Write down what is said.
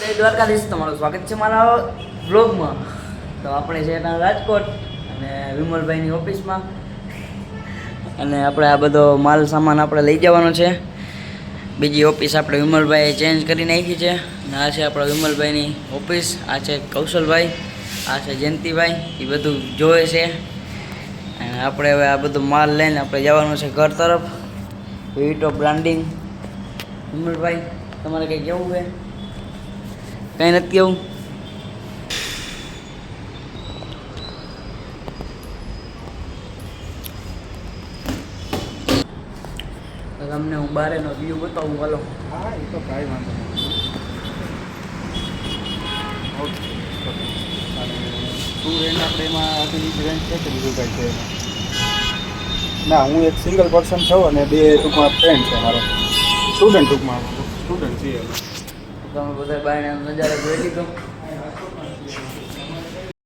જય દ્વારકાધીશ, તમારું સ્વાગત છે મારા બ્લોગમાં. તો આપણે છે ત્યાં રાજકોટ અને વિમલભાઈની ઓફિસમાં, અને આપણે આ બધો માલ સામાન આપણે લઈ જવાનો છે. બીજી ઓફિસ આપણે વિમલભાઈએ ચેન્જ કરી નાખી છે, અને આ છે આપણા વિમલભાઈની ઓફિસ. આ છે કૌશલભાઈ, આ છે જયંતિભાઈ, એ બધું જોવે છે. અને આપણે હવે આ બધું માલ લઈને આપણે જવાનું છે ઘર તરફ. Veto branding. વિમલભાઈ, તમારે કંઈ કેવું છે? કંઈ નથી કેવું? તમને હું બારેનો વ્યૂ બતાવું. હાલો. હા, એ તો કાંઈ વાંધો નહીં. ઓકે, ટુ રેન્ટ આપણે એમાં આખી રેન્ટ છે કે બીજું કાંઈ છે એમાં? ના, હું એક સિંગલ પર્સન છું અને બે ટૂંકમાં ફ્રેન્ડ છે મારો, સ્ટુડન્ટ છીએ. તમે બધા બાયણાનો નજારો જોઈ લીધો.